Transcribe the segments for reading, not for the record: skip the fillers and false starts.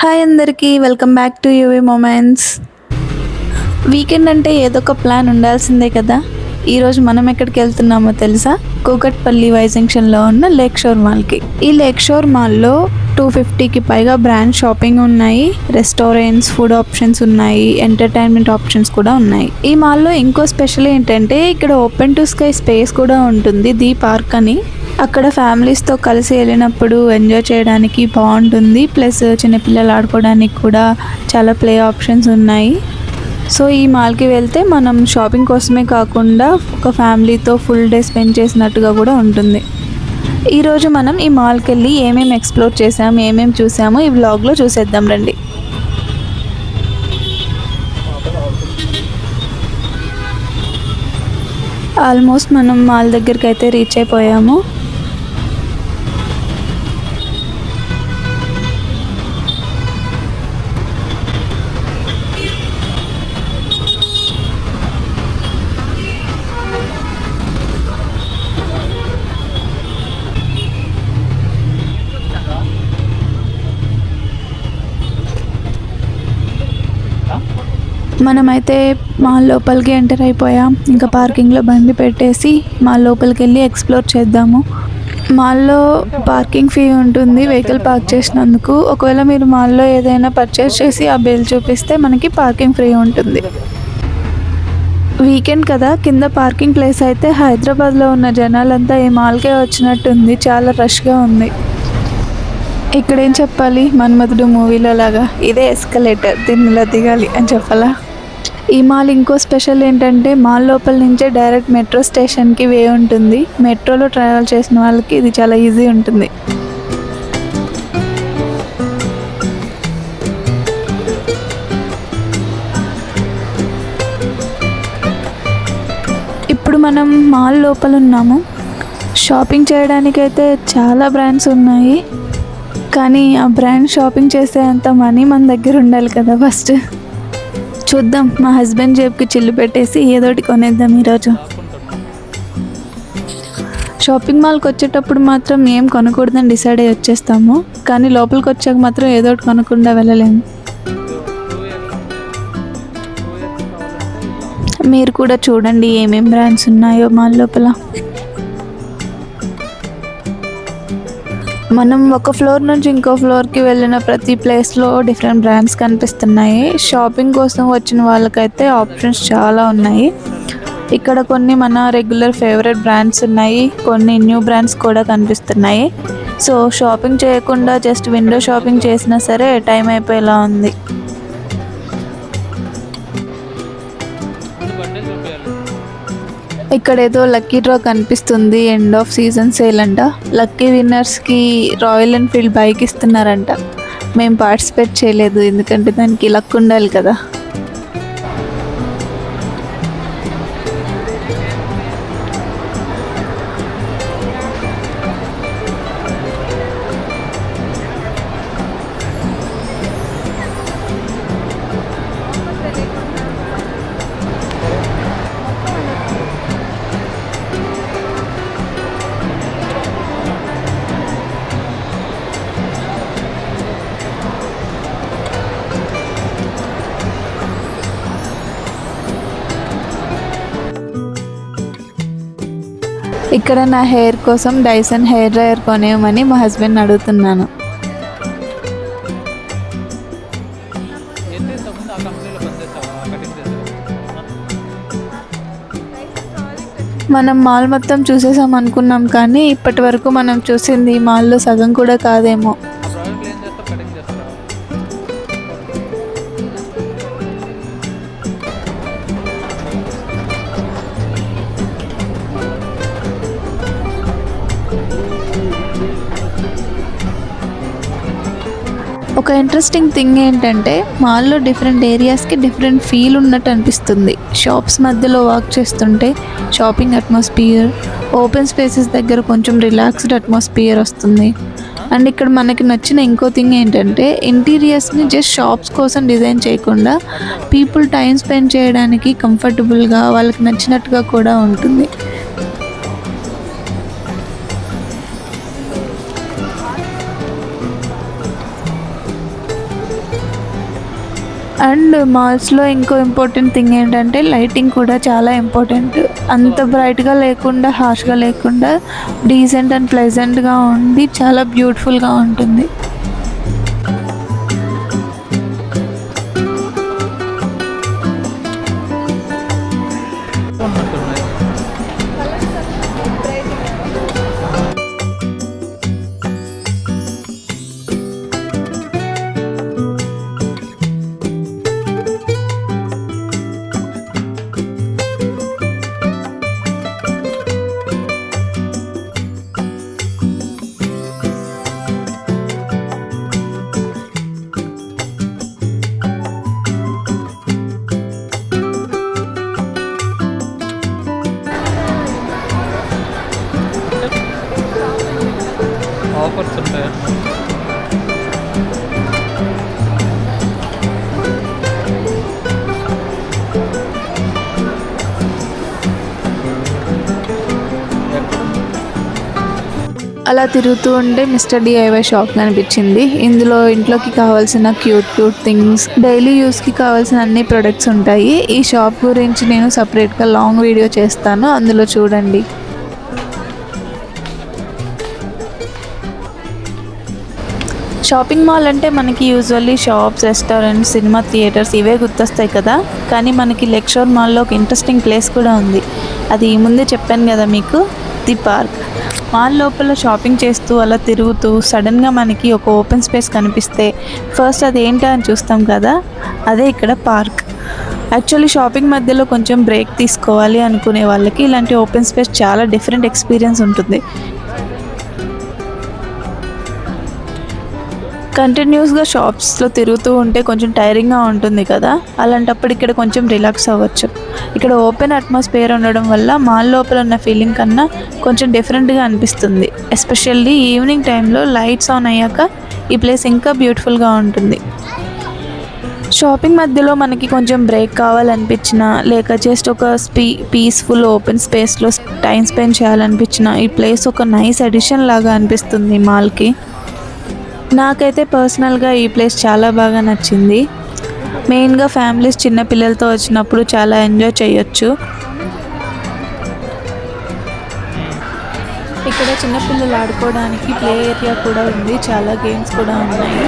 Hi అందరికీ welcome back to UV moments. Weekend అంటే ఏదో ఒక ప్లాన్ ఉండాల్సిందే కదా. ఈరోజు మనం ఎక్కడికి వెళ్తున్నామో తెలుసా? కూకట్పల్లి వై జంక్షన్లో ఉన్న లేక్ షోర్ మాల్కి. ఈ లేక్ షోర్ మాల్లో 250కి పైగా బ్రాండ్ షాపింగ్ ఉన్నాయి, రెస్టారెంట్స్, ఫుడ్ ఆప్షన్స్ ఉన్నాయి, ఎంటర్టైన్మెంట్ ఆప్షన్స్ కూడా ఉన్నాయి. ఈ మాల్లో ఇంకో స్పెషల్ ఏంటంటే ఇక్కడ ఓపెన్ టు స్కై స్పేస్ కూడా ఉంటుంది, ది పార్క్ అని. అక్కడ ఫ్యామిలీస్తో కలిసి వెళ్ళినప్పుడు ఎంజాయ్ చేయడానికి బాగుంటుంది. ప్లస్ చిన్నపిల్లలు ఆడుకోవడానికి కూడా చాలా ప్లే ఆప్షన్స్ ఉన్నాయి. సో ఈ మాల్కి వెళ్తే మనం షాపింగ్ కోసమే కాకుండా ఒక ఫ్యామిలీతో ఫుల్ డే స్పెండ్ చేసినట్టుగా కూడా ఉంటుంది. ఈరోజు మనం ఈ మాల్కి వెళ్ళి ఏమేమి ఎక్స్ప్లోర్ చేసాము, ఏమేమి చూసామో ఈ వ్లాగ్లో చూసేద్దాం రండి. ఆల్మోస్ట్ మనం మాల్ దగ్గరికి అయితే రీచ్ అయిపోయాము. మనమైతే మాల్ లోపలికి ఎంటర్ అయిపోయాం. ఇంకా పార్కింగ్లో బండి పెట్టేసి మాల్ లోపలికి వెళ్ళి ఎక్స్ప్లోర్ చేద్దాము. మాల్లో పార్కింగ్ ఫీ ఉంటుంది వెహికల్ పార్క్ చేసినందుకు. ఒకవేళ మీరు మాల్లో ఏదైనా పర్చేస్ చేసి ఆ బిల్ చూపిస్తే మనకి పార్కింగ్ ఫ్రీ ఉంటుంది. వీకెండ్ కదా, కింద పార్కింగ్ ప్లేస్ అయితే హైదరాబాద్లో ఉన్న జనాలంతా ఈ మాల్కే వచ్చినట్టుంది. చాలా రష్గా ఉంది. ఇక్కడేం చెప్పాలి, మన్మధుడు మూవీలో లాగా ఇదే ఎస్కలేటర్, దీన్ని ఇలా దిగాలి అని చెప్పాలా. ఈ మాల్ ఇంకో స్పెషల్ ఏంటంటే మాల్ లోపల నుంచే డైరెక్ట్ మెట్రో స్టేషన్కి వే ఉంటుంది. మెట్రోలో ట్రావెల్ చేసిన వాళ్ళకి ఇది చాలా ఈజీ ఉంటుంది. ఇప్పుడు మనం మాల్ లోపల ఉన్నాము. షాపింగ్ చేయడానికైతే చాలా బ్రాండ్స్ ఉన్నాయి, కానీ ఆ బ్రాండ్ షాపింగ్ చేసే అంత మనీ మన దగ్గర ఉండాలి కదా. ఫస్ట్ చూద్దాం, మా హస్బెండ్ జేబుకి చిల్లు పెట్టేసి ఏదోటి కొనేద్దాం ఈరోజు. షాపింగ్ మాల్కి వచ్చేటప్పుడు మాత్రం ఏం కొనకూడదని డిసైడ్ అయ్యి వచ్చేస్తాము, కానీ లోపలికి వచ్చాక మాత్రం ఏదోటి కొనకుండా వెళ్ళలేము. మీరు కూడా చూడండి ఏమేం బ్రాండ్స్ ఉన్నాయో మాల్ లోపల. మనం ఒక ఫ్లోర్ నుంచి ఇంకో ఫ్లోర్కి వెళ్ళిన ప్రతి ప్లేస్లో డిఫరెంట్ బ్రాండ్స్ కనిపిస్తున్నాయి. షాపింగ్ కోసం వచ్చిన వాళ్ళకైతే ఆప్షన్స్ చాలా ఉన్నాయి. ఇక్కడ కొన్ని మన రెగ్యులర్ ఫేవరెట్ బ్రాండ్స్ ఉన్నాయి, కొన్ని న్యూ బ్రాండ్స్ కూడా కనిపిస్తున్నాయి. సో షాపింగ్ చేయకుండా జస్ట్ విండో షాపింగ్ చేసినా సరే టైం అయిపోయేలా ఉంది. ఇక్కడ ఏదో లక్కీ డ్రా కనిపిస్తుంది, ఎండ్ ఆఫ్ సీజన్ సేల్ అంట. లక్కీ విన్నర్స్కి రాయల్ ఎన్ఫీల్డ్ బైక్ ఇస్తున్నారంట. మేము పార్టిసిపేట్ చేయలేదు, ఎందుకంటే దానికి లక్ ఉండాలి కదా. ఇక్కడ నా హెయిర్ కోసం డైసన్ హెయిర్ డ్రైయర్ కొనేయమని మా హస్బెండ్ అడుగుతున్నాను. మనం మాల్ మొత్తం చూసేసాం అనుకున్నాం, కానీ ఇప్పటి వరకు మనం చూసింది మాల్లో సగం కూడా కాదేమో. ఒక ఇంట్రెస్టింగ్ థింగ్ ఏంటంటే మాల్లో డిఫరెంట్ ఏరియాస్కి డిఫరెంట్ ఫీల్ ఉన్నట్టు అనిపిస్తుంది. షాప్స్ మధ్యలో వాక్ చేస్తుంటే షాపింగ్ అట్మాస్ఫియర్, ఓపెన్ స్పేసెస్ దగ్గర కొంచెం రిలాక్స్డ్ అట్మాస్ఫియర్ వస్తుంది. అండ్ ఇక్కడ మనకి నచ్చిన ఇంకో థింగ్ ఏంటంటే ఇంటీరియర్స్ని జస్ట్ షాప్స్ కోసం డిజైన్ చేయకుండా పీపుల్ టైం స్పెండ్ చేయడానికి కంఫర్టబుల్గా వాళ్ళకి నచ్చినట్టుగా కూడా ఉంటుంది. అండ్ మాల్స్లో ఇంకో ఇంపార్టెంట్ థింగ్ ఏంటంటే లైటింగ్ కూడా చాలా ఇంపార్టెంట్. అంత బ్రైట్గా లేకుండా హార్ష్గా లేకుండా డీసెంట్ అండ్ ప్లెజెంట్గా ఉండి చాలా బ్యూటిఫుల్గా ఉంటుంది. ఆఫర్స్ ఉంటాయా? అలా తిరుగుతూ ఉంటే మిస్టర్ డిఐవై షాప్ కనిపించింది. ఇందులో ఇంట్లోకి కావాల్సిన క్యూట్ థింగ్స్, డైలీ యూస్కి కావాల్సిన అన్ని ప్రొడక్ట్స్ ఉంటాయి. ఈ షాప్ గురించి నేను సపరేట్గా లాంగ్ వీడియో చేస్తాను, అందులో చూడండి. షాపింగ్ మాల్ అంటే మనకి usually shops, restaurants, cinema theatres ఇవే గుర్తొస్తాయి కదా. కానీ మనకి లెక్షోర్ మాల్లో ఒక ఇంట్రెస్టింగ్ ప్లేస్ కూడా ఉంది. అది ముందే చెప్పాను కదా మీకు, ది పార్క్. మాల్ లోపల షాపింగ్ చేస్తూ అలా తిరుగుతూ సడన్గా మనకి ఒక ఓపెన్ స్పేస్ కనిపిస్తే ఫస్ట్ అది ఏంటా అని చూస్తాం కదా, అదే ఇక్కడ పార్క్. యాక్చువల్లీ షాపింగ్ మధ్యలో కొంచెం బ్రేక్ తీసుకోవాలి అనుకునే వాళ్ళకి ఇలాంటి ఓపెన్ స్పేస్ చాలా డిఫరెంట్ ఎక్స్పీరియన్స్ ఉంటుంది. కంటిన్యూస్గా షాప్స్లో తిరుగుతూ ఉంటే కొంచెం టైరింగ్గా ఉంటుంది కదా, అలాంటప్పుడు ఇక్కడ కొంచెం రిలాక్స్ అవ్వచ్చు. ఇక్కడ ఓపెన్ అట్మాస్ఫియర్ ఉండడం వల్ల మాల్ లోపల ఉన్న ఫీలింగ్ కన్నా కొంచెం డిఫరెంట్గా అనిపిస్తుంది. ఎస్పెషల్లీ ఈవినింగ్ టైంలో లైట్స్ ఆన్ అయ్యాక ఈ ప్లేస్ ఇంకా బ్యూటిఫుల్గా ఉంటుంది. షాపింగ్ మధ్యలో మనకి కొంచెం బ్రేక్ కావాలనిపించినా, లేక జస్ట్ ఒక పీస్ఫుల్ ఓపెన్ స్పేస్లో టైం స్పెండ్ చేయాలనిపించినా ఈ ప్లేస్ ఒక నైస్ అడిషన్ లాగా అనిపిస్తుంది మాల్కి. నాకైతే పర్సనల్గా ఈ ప్లేస్ చాలా బాగా నచ్చింది. మెయిన్గా ఫ్యామిలీస్ చిన్న పిల్లలతో వచ్చినప్పుడు చాలా ఎంజాయ్ చేయొచ్చు. ఇక్కడ చిన్నపిల్లలు ఆడుకోవడానికి ప్లే ఏరియా కూడా ఉంది, చాలా గేమ్స్ కూడా ఉన్నాయి.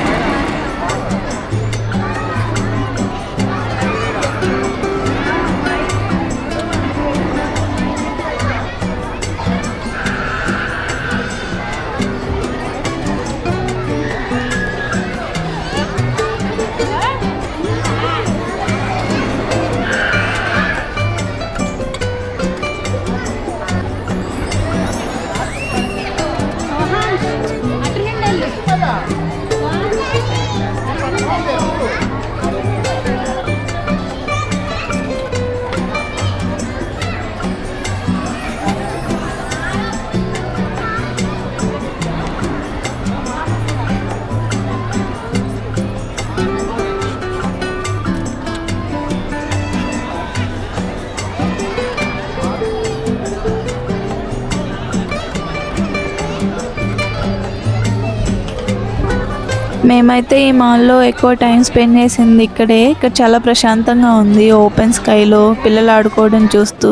మేమైతే ఈ మాల్లో ఎక్కువ టైం స్పెండ్ చేసింది ఇక్కడే. ఇక్కడ చాలా ప్రశాంతంగా ఉంది, ఓపెన్ స్కైలో పిల్లలు ఆడుకోవడం చూస్తూ.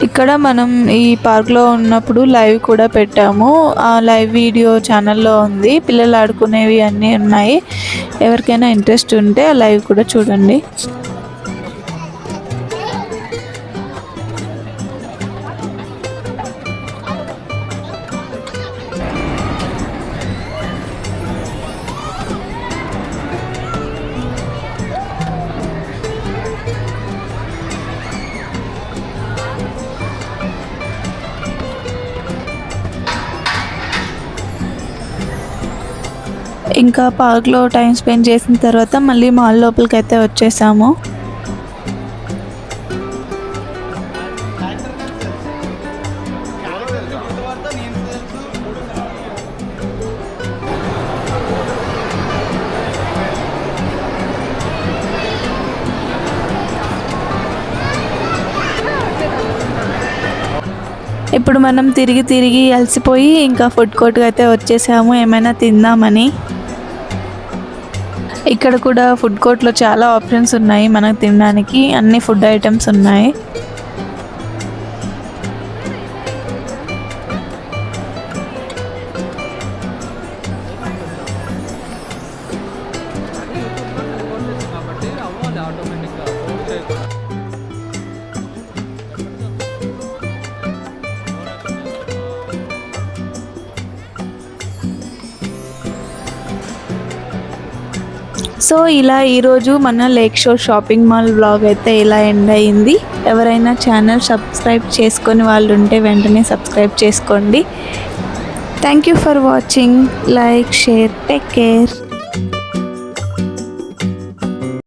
ఇక్కడ మనం ఈ పార్క్లో ఉన్నప్పుడు లైవ్ కూడా పెట్టాము, ఆ లైవ్ వీడియో ఛానల్లో ఉంది. పిల్లలు ఆడుకునేవి అన్నీ ఉన్నాయి, ఎవరికైనా ఇంట్రెస్ట్ ఉంటే ఆ లైవ్ కూడా చూడండి. ఇంకా పార్క్లో టైం స్పెండ్ చేసిన తర్వాత మళ్ళీ మాల్ లోపలికి అయితే వచ్చేసాము. ఇప్పుడు మనం తిరిగి అలసిపోయి ఇంకా ఫుడ్ కోర్ట్కి అయితే వచ్చేసాము ఏమైనా తిందామని. ఇక్కడ కూడా ఫుడ్ కోర్ట్లో చాలా ఆప్షన్స్ ఉన్నాయి మనకు తినడానికి, అన్ని ఫుడ్ ఐటమ్స్ ఉన్నాయి. కాబట్టి అవ్వాలి ఆటోమేటిక్గా ఫోన్ చేయకుండా. సో ఇలా ఈరోజు మన లేక్ షోర్ షాపింగ్ మాల్ వ్లాగ్ అయితే ఇలా ఎండ్ అయింది. ఎవరైనా ఛానల్ సబ్స్క్రైబ్ చేసుకొని వాళ్ళు ఉంటే వెంటనే సబ్స్క్రైబ్ చేసుకోండి. Thank you for watching. Like, share, take care.